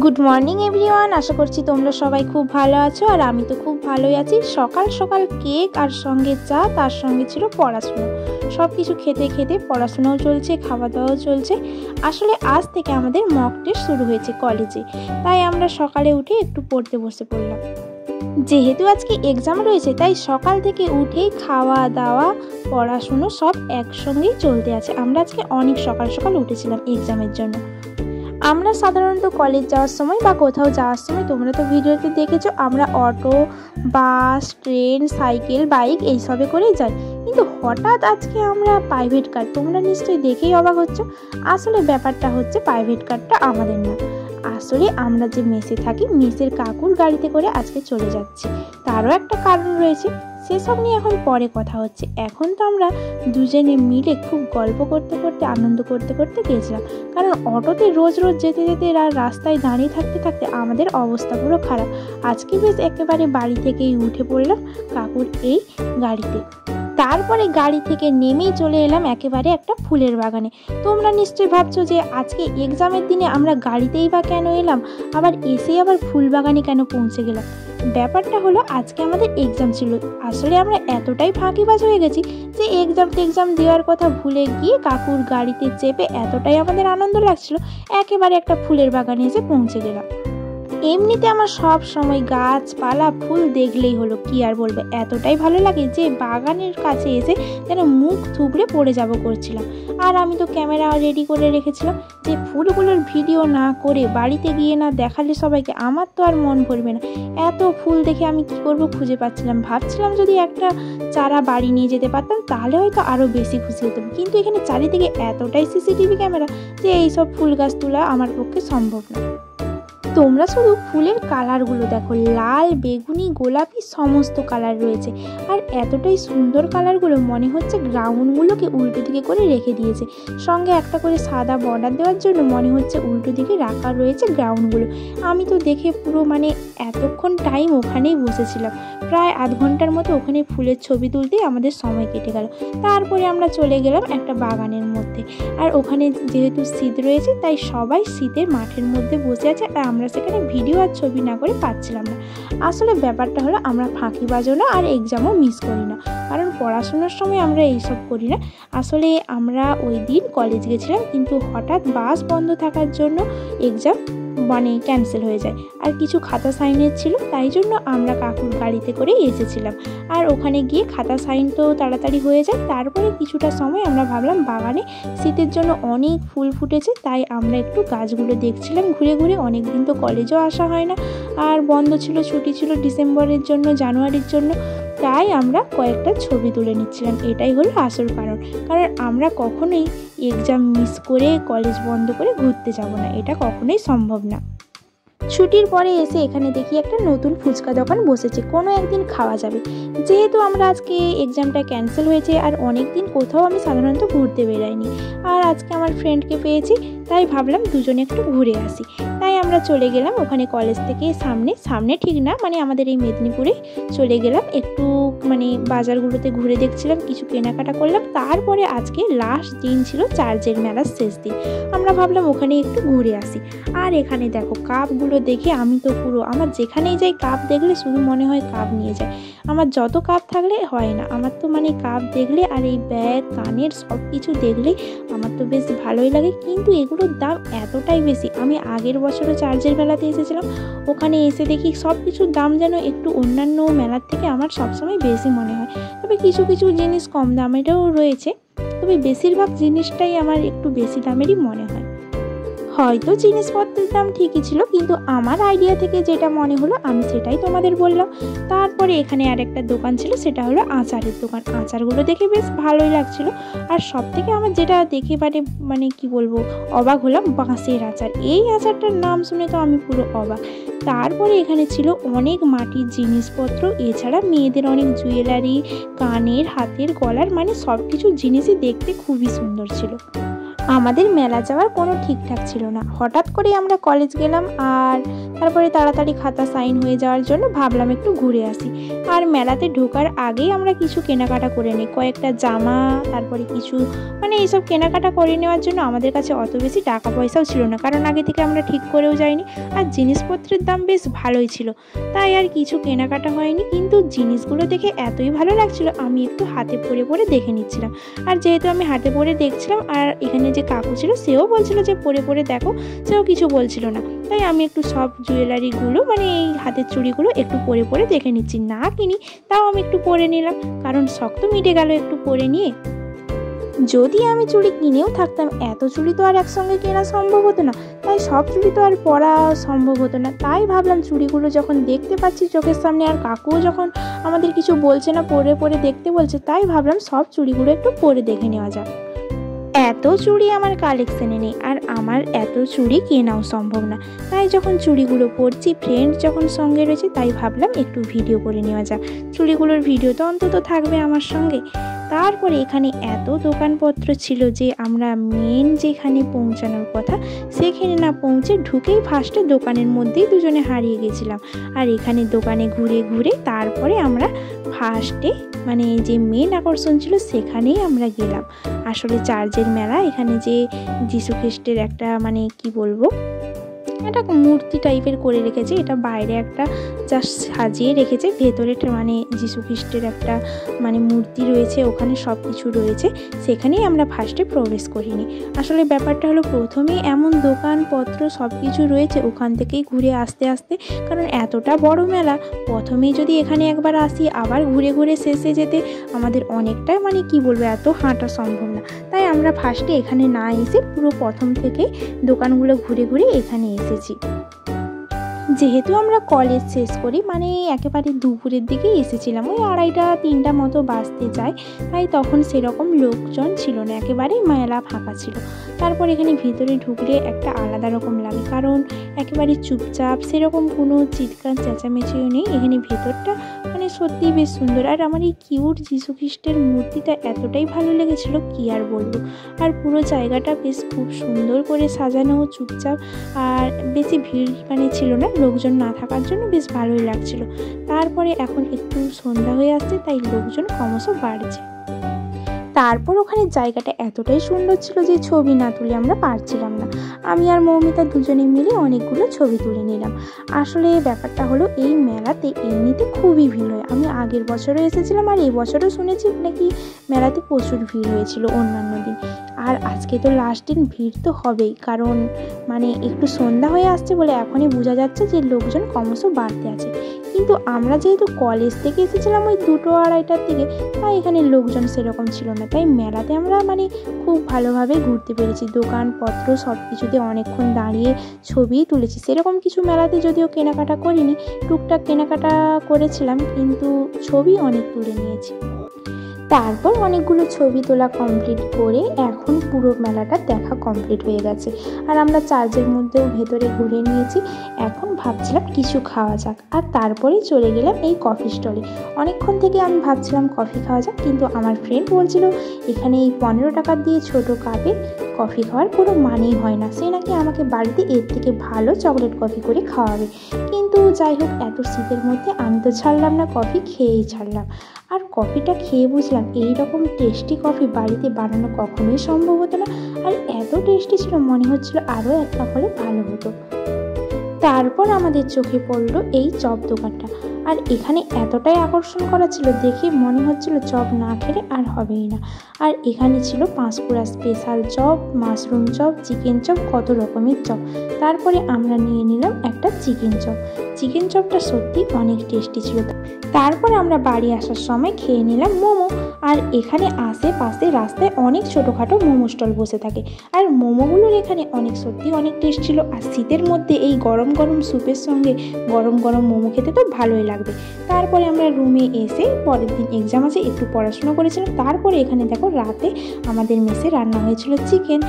Good morning everyone, আশা করছি তোমরা সবাই খুব ভালো আছো। আর আমি তো খুব ভালোই আছি। সকাল সকাল কেক আর সঙ্গে চা, তার সঙ্গে ছিল পড়াশুনো। সব কিছু খেতে খেতে পড়াশোনাও চলছে, খাওয়া দাওয়াও চলছে। আসলে আজ থেকে আমাদের মক টেস্ট শুরু হয়েছে কলেজে, তাই আমরা সকালে উঠে একটু পড়তে বসে পড়লাম। যেহেতু আজকে এক্সাম রয়েছে, তাই সকাল থেকে উঠেই খাওয়া দাওয়া পড়াশুনো সব একসঙ্গেই চলতে আছে। আমরা আজকে অনেক সকাল সকাল উঠেছিলাম এক্সামের জন্য। আমরা সাধারণত কলেজ যাওয়ার সময় বা কোথাও যাওয়ার সময়, তোমরা তো ভিডিওতে দেখেছো, আমরা অটো, বাস, ট্রেন, সাইকেল, বাইক এইসবে করেই যাই। কিন্তু হঠাৎ আজকে আমরা প্রাইভেট কার, তোমরা নিশ্চয়ই দেখেই অবাক হচ্ছ। আসলে ব্যাপারটা হচ্ছে প্রাইভেট কারটা আমাদের না, আসলে আমরা যে মেসে থাকি, মেসের কাকুর গাড়িতে করে আজকে চলে যাচ্ছি। তারও একটা কারণ রয়েছে, সেসব নিয়ে এখন পরে কথা হচ্ছে। এখন তো আমরা দুজনে মিলে খুব গল্প করতে করতে, আনন্দ করতে করতে গেছিলাম। কারণ অটোতে রোজ রোজ যেতে যেতে আর রাস্তায় দাঁড়িয়ে থাকতে থাকতে আমাদের অবস্থা পুরো খারাপ। আজকে বেশ একেবারে বাড়ি থেকেই উঠে পড়লাম কাকুর এই গাড়িতে। তারপরে গাড়ি থেকে নেমেই চলে এলাম একেবারে একটা ফুলের বাগানে। তোমরা নিশ্চয়ই ভাবছো যে আজকে এক্সামের দিনে আমরা গাড়িতেই বা কেন এলাম, আবার এসেই আবার ফুল বাগানে কেন পৌঁছে গেলাম। ব্যাপারটা হলো, আজকে আমাদের এক্সাম ছিল। আসলে আমরা এতটাই ফাঁকিবাজ হয়ে গেছি যে এক্সাম দেওয়ার কথা ভুলে গিয়ে কাকুর গাড়িতে চেপে এতটাই আমাদের আনন্দ লাগছিল, একেবারে একটা ফুলের বাগানে এসে পৌঁছে গেলাম। এমনিতে আমার সব সময় গাছপালা ফুল দেখলেই হলো, কি আর বলবো, এতটাই ভালো লাগে যে বাগানের কাছে এসে যেন মুখ থুবড়ে পড়ে যাব করছিলাম। আর আমি তো ক্যামেরা রেডি করে রেখেছিলাম যে ফুলগুলোর ভিডিও না করে বাড়িতে গিয়ে না দেখালে সবাইকে আমার তো আর মন ভরবে না। এত ফুল দেখে আমি কি করব খুঁজে পাচ্ছিলাম। ভাবছিলাম যদি একটা চারা বাড়ি নিয়ে যেতে পারতাম তাহলে হয়তো আরও বেশি খুশি হতাম। কিন্তু এখানে চারিদিকে এতটাই সিসিটিভি ক্যামেরা যে এইসব ফুল গাছ তোলা আমার পক্ষে সম্ভব না। তোমরা শুধু ফুলের কালারগুলো দেখো, লাল, বেগুনি, গোলাপি সমস্ত কালার রয়েছে। আর এতটাই সুন্দর কালারগুলো, মনে হচ্ছে গ্রাউন্ডগুলোকে উল্টো দিকে করে রেখে দিয়েছে। সঙ্গে একটা করে সাদা বর্ডার দেওয়ার জন্য মনে হচ্ছে উল্টো দিকে রাখা রয়েছে গ্রাউন্ডগুলো। আমি তো দেখে পুরো এতক্ষণ টাইম ওখানেই বসেছিলাম, প্রায় আধ ঘন্টার মতো ওখানে ফুলের ছবি তুলতেই আমাদের সময় কেটে গেল। তারপরে আমরা চলে গেলাম একটা বাগানের মধ্যে। আর ওখানে যেহেতু শীত রয়েছে, তাই সবাই শীতের মাঠের মধ্যে বসে আছে, আর আমরা সেখানে ভিডিও আর ছবি না করে পাচ্ছিলাম না। আসলে ব্যাপারটা হলো, আমরা ফাঁকিবাজও না আর এক্সামও মিস করি না, কারণ পড়াশোনার সময় আমরা এইসব করি না। আসলে আমরা ওই দিন কলেজ গেছিলাম, কিন্তু হঠাৎ বাস বন্ধ থাকার জন্য এক্সাম ক্যান্সেল হয়ে যায়। আর কিছু খাতা সাইনের ছিল, তাই জন্য আমরা কাকুর গাড়িতে করে এসেছিলাম। আর ওখানে গিয়ে খাতা সাইন তো তাড়াতাড়ি হয়ে যায়। তারপরে কিছুটা সময় আমরা ভাবলাম বাগানে শীতের জন্য অনেক ফুল ফুটেছে, তাই আমরা একটু গাছগুলো দেখছিলাম ঘুরে ঘুরে। অনেক দিন তো কলেজও আসা হয় না, আর বন্ধ ছিল, ছুটি ছিল ডিসেম্বরের জন্য, জানুয়ারির জন্য, তাই আমরা কয়েকটা ছবি তুলে নিচ্ছিলাম। এটাই হলো আসল কারণ আমরা কখনোই এক্সাম মিস করে কলেজ বন্ধ করে ঘুরতে যাব না, এটা কখনোই সম্ভব না। ছুটির পরে এসে এখানে দেখি একটা নতুন ফুচকা দোকান বসেছে, কোনো একদিন খাওয়া যাবে। যেহেতু আমরা আজকে এক্সামটা ক্যান্সেল হয়েছে, আর অনেক দিন কোথাও আমি সাধারণত ঘুরতে বেরাইনি, আর আজকে আমার ফ্রেন্ডকে পেয়েছি, তাই ভাবলাম দুজনে একটু ঘুরে আসি। তাই আমরা চলে গেলাম ওখানে কলেজ থেকে সামনে ঠিক না, আমাদের এই মেদিনীপুরে চলে গেলাম। একটু বাজারগুলোতে ঘুরে দেখছিলাম, কিছু কেনাকাটা করলাম। তারপরে আজকে লাস্ট দিন ছিল চার্চের মেলার শেষ দিন, আমরা ভাবলাম ওখানে একটু ঘুরে আসি। আর এখানে দেখো কাপগুলো দেখে আমি তো পুরো, আমার যেখানেই যাই কাপ দেখলে শুধু মনে হয় কাপ নিয়ে যায়। আমার যত কাপ থাকলে হয় না, আমার তো কাপ দেখলে আর এই ব্যাগ, কানের সব কিছু দেখলেই আমার তো বেশ ভালোই লাগে। কিন্তু এগুলোর দাম এতটাই বেশি। আমি আগের বছরও চার্চের মেলাতে এসেছিলাম, ওখানে এসে দেখি সব কিছুর দাম যেন একটু অন্যান্য মেলার থেকে আমার সবসময় বেশি মনে হয়। তবে কিছু কিছু জিনিস কম দামেরও রয়েছে, তবে বেশিরভাগ জিনিসটাই আমার একটু বেশি দামেরই মনে হয়। হয়তো জিনিসপত্রের দাম ঠিকই ছিল, কিন্তু আমার আইডিয়া থেকে যেটা মনে হলো আমি সেটাই তোমাদের বললাম। তারপরে এখানে আর একটা দোকান ছিল, সেটা হলো আচারের দোকান। আচারগুলো দেখে বেশ ভালোই লাগছিল। আর সব থেকে আমার যেটা দেখে কি বলবো, অবাক হলাম, বাঁশের আচার। এই আচারটার নাম শুনে তো আমি পুরো অবাক। তারপরে এখানে ছিল অনেক মাটির জিনিসপত্র, এছাড়া মেয়েদের অনেক জুয়েলারি, কানের, হাতের, গলার, সব কিছু জিনিসই দেখতে খুবই সুন্দর ছিল। আমাদের মেলা যাওয়ার কোনো ঠিকঠাক ছিল না। হঠাৎ করেই আমরা কলেজ গেলাম, আর তারপরে তাড়াতাড়ি খাতা সাইন হয়ে যাওয়ার জন্য ভাবলাম একটু ঘুরে আসি। আর মেলাতে ঢোকার আগেই আমরা কিছু কেনাকাটা করে নিই, কয়েকটা জামা, তারপরে কিছু এইসব কেনাকাটা করে নেওয়ার জন্য আমাদের কাছে অত বেশি টাকা পয়সাও ছিল না, কারণ আগে থেকে আমরা ঠিক করেও যাইনি। আর জিনিসপত্রের দাম বেশ ভালোই ছিল, তাই আর কিছু কেনাকাটা হয়নি। কিন্তু জিনিসগুলো দেখে এতই ভালো লাগছিল, আমি একটু হাতে পরে পরে দেখে নিচ্ছিলাম। আর যেহেতু আমি হাতে পরে দেখছিলাম, আর এখানে যে কাকু ছিল সেও বলছিল যে পরে পরে দেখো, সেও কিছু বলছিল না, তাই আমি একটু সব জুয়েলারিগুলো এই হাতের চুড়িগুলো একটু পরে পরে দেখে নিচ্ছি। না কিনি তাও আমি একটু পরে নিলাম, কারণ শক্ত মিটে গেল একটু পরে নিয়ে। যদি আমি চুড়ি কিনেও থাকতাম, এত চুড়ি তো আর একসঙ্গে কেনা সম্ভব হতো না, তাই সব চুড়ি তো আর পরা সম্ভব হতো না। তাই ভাবলাম চুড়িগুলো যখন দেখতে পাচ্ছি চোখের সামনে, আর কাকুও যখন আমাদের কিছু বলছে না, পরে পরে দেখতে বলছে, তাই ভাবলাম সব চুড়িগুলো একটু পরে দেখে নেওয়া যাক। এত চুড়ি আমার কালেকশানে নেই, আর আমার এত চুড়ি কেনাও সম্ভব না। তাই যখন চুড়িগুলো পরছি, ফ্রেন্ড যখন সঙ্গে রয়েছে, তাই ভাবলাম একটু ভিডিও করে নেওয়া যাক। চুড়িগুলোর ভিডিও তো অন্তত থাকবে আমার সঙ্গে। তারপরে এখানে এত দোকানপত্র ছিল যে আমরা মেন যেখানে পৌঁছানোর কথা সেখানে না পৌঁছে ঢুকেই ফার্স্টে দোকানের মধ্যেই দুজনে হারিয়ে গেছিলাম। আর এখানে দোকানে ঘুরে ঘুরে তারপরে আমরা ফার্স্টে যে মেন আকর্ষণ ছিল সেখানেই আমরা গেলাম। আসলে চার্চের মেলা, এখানে যে যিশু খ্রিস্টের একটা কি বলবো, একটা মূর্তি টাইপের করে রেখেছে। এটা বাইরে একটা জাস্ট সাজিয়ে রেখেছে, ভেতরে যিশু খ্রিস্টের একটা মূর্তি রয়েছে, ওখানে সব কিছু রয়েছে। সেখানেই আমরা ফার্স্টে প্রবেশ করিনি। আসলে ব্যাপারটা হলো, প্রথমেই এমন দোকানপত্র সব কিছু রয়েছে, ওখান থেকেই ঘুরে আস্তে আস্তে, কারণ এতটা বড় মেলা, প্রথমেই যদি এখানে একবার আসি আবার ঘুরে ঘুরে শেষে যেতে আমাদের অনেকটা কি বলবো, এত হাঁটা সম্ভব না। তাই আমরা ফার্স্টে এখানে না এসে পুরো প্রথম থেকে দোকানগুলো ঘুরে ঘুরে এখানে এসেছি। যেহেতু আমরা কলেজ শেষ করি একেবারে দুপুরের দিকেই এসেছিলাম, ওই 2:30-3টা মতো বাজতে যায়, তাই তখন সেরকম লোকজন ছিল না, একেবারেই মেলা ফাঁকা ছিল। তারপর এখানে ভিতরে ঢুকলে একটা আলাদা রকম লাগে, কারণ একেবারে চুপচাপ, সেরকম কোনো চিৎকার চেঁচামেচিও নেই। এখানে ভেতরটা সত্যিই বেশ সুন্দর। আর আমার এই কিউট যিশু খ্রিস্টের মূর্তিটা এতটাই ভালো লেগেছিল, কি আর বলবো। আর পুরো জায়গাটা বেশ খুব সুন্দর করে সাজানো, চুপচাপ, আর বেশি ভিড় ছিল না, লোকজন না থাকার জন্য বেশ ভালোই লাগছিল। তারপরে এখন একটু সন্ধ্যা হয়ে আসছে, তাই লোকজন ক্রমশ বাড়ছে। তারপর ওখানে জায়গাটা এতটাই সুন্দর ছিল যে ছবি না তুলে আমরা পারছিলাম না। আমি আর মৌমিতা দুজনে মিলে অনেকগুলো ছবি তুলে নিলাম। আসলে ব্যাপারটা হলো, এই মেলাতে এমনিতে খুবই ভিড় হয়। আমি আগের বছরও এসেছিলাম, আর এই বছরও শুনেছি নাকি মেলাতে প্রচুর ভিড় হয়েছিল অন্যান্য দিন। আর আজকে তো লাস্ট দিন, ভিড় তো হবেই, কারণ একটু সন্ধ্যা হয়ে আসছে বলে এখনই বোঝা যাচ্ছে যে লোকজন ক্রমশ বাড়তে আছে। কিন্তু আমরা যেহেতু কলেজ থেকে এসেছিলাম ওই 2-2:30টার দিকে, তাই এখানে লোকজন সেরকম ছিল না। তাই মেলাতে আমরা খুব ভালোভাবে ঘুরতে পেরেছি। দোকানপত্র সব কিছুতে অনেকক্ষণ দাঁড়িয়ে ছবি তুলেছি। সেরকম কিছু মেলাতে যদিও কেনাকাটা করিনি, টুকটাক কেনাকাটা করেছিলাম, কিন্তু ছবি অনেক তুলে নিয়েছি। তারপর অনেকগুলো ছবি তোলা কমপ্লিট করে এখন পুরো মেলাটা দেখা কমপ্লিট হয়ে গেছে। আর আমরা চার্চের মধ্যেও ভেতরে ঘুরে নিয়েছি। এখন ভাবছিলাম কিছু খাওয়া যাক, আর তারপরেই চলে গেলাম এই কফি স্টলে। অনেকক্ষণ থেকে আমি ভাবছিলাম কফি খাওয়া যাক, কিন্তু আমার ফ্রেন্ড বলছিল এখানে এই 15 টাকা দিয়ে ছোটো কাপে কফি খাওয়ার কোনো মানেই হয় না, সে নাকি আমাকে বাড়িতে এর থেকে ভালো চকলেট কফি করে খাওয়াবে। কিন্তু যাই হোক, এত শীতের মধ্যে আমি তো ছাড়লাম না, কফি খেয়েই ছাড়লাম। আর কফিটা খেয়ে বুঝলাম এই রকম টেস্টি কফি বাড়িতে বানানো কখনোই সম্ভব হতো না। আর এত টেস্টি ছিল, মনে হচ্ছিল আরও এক কাপ হলে ভালো হতো। তারপর আমাদের চোখে পড়লো এই চপ দোকানটা, আর এখানে এতটাই আকর্ষণ করা ছিল, দেখে মনে হচ্ছিল চপ না খেলে আর হবেই না। আর এখানে ছিল Panskura special chop, mushroom chop, chicken chop, কত রকমের চপ। তারপরে আমরা নিয়ে নিলাম একটা চিকেন চপ। চিকেন চপটা সত্যি অনেক টেস্টি ছিল। তারপর আমরা বাড়ি আসার সময় খেয়ে নিলাম মোমো। আর এখানে আশেপাশে রাস্তায় অনেক ছোটোখাটো মোমো স্টল বসে থাকে, আর মোমোগুলোর এখানে সত্যি অনেক টেস্ট ছিল। আর শীতের মধ্যে এই গরম গরম স্যুপের সঙ্গে গরম গরম মোমো খেতে তো ভালোই লাগে। লাগবে। তারপরে আমরা রুমে এসে পরের দিন এক্সাম আছে একটু পড়াশোনা করেছিলাম। তারপরে এখানে দেখো রাতে আমাদের মেসে রান্না হয়েছিল চিকেন,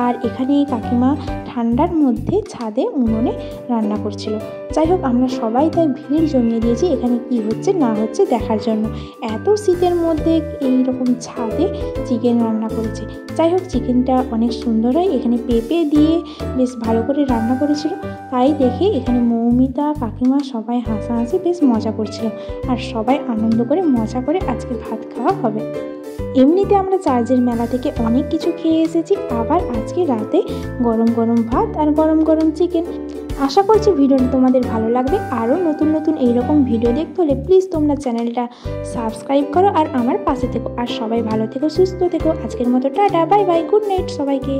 আর এখানে কাকিমা ঠান্ডার মধ্যে ছাদে উনুনে রান্না করছিল। যাই হোক আমরা সবাই তাই ভিড় জমিয়ে দিয়েছি এখানে কি হচ্ছে না হচ্ছে দেখার জন্য। এত শীতের মধ্যে এই রকম ছাদে চিকেন রান্না করেছে। যাই হোক চিকেনটা অনেক সুন্দর হয়, এখানে পেঁপে দিয়ে বেশ ভালো করে রান্না করেছিল। তাই দেখে এখানে মৌমিতা কাকিমা সবাই হাসাহাসি বেশ মজা করছিল, আর সবাই আনন্দ করে মজা করে আজকে ভাত খাওয়া হবে। এমনিতে আমরা চার্চের মেলা থেকে অনেক কিছু খেয়ে এসেছি, আবার আজকে রাতে গরম গরম ভাত আর গরম গরম চিকেন। আশা করছি ভিডিওটা তোমাদের ভালো লাগবে। আরও নতুন নতুন এইরকম ভিডিও দেখতে হলে প্লিজ তোমরা চ্যানেলটা সাবস্ক্রাইব করো আর আমার পাশে থেকো। আর সবাই ভালো থেকো, সুস্থ থেকো। আজকের মতো tata, bye bye, good night সবাইকে।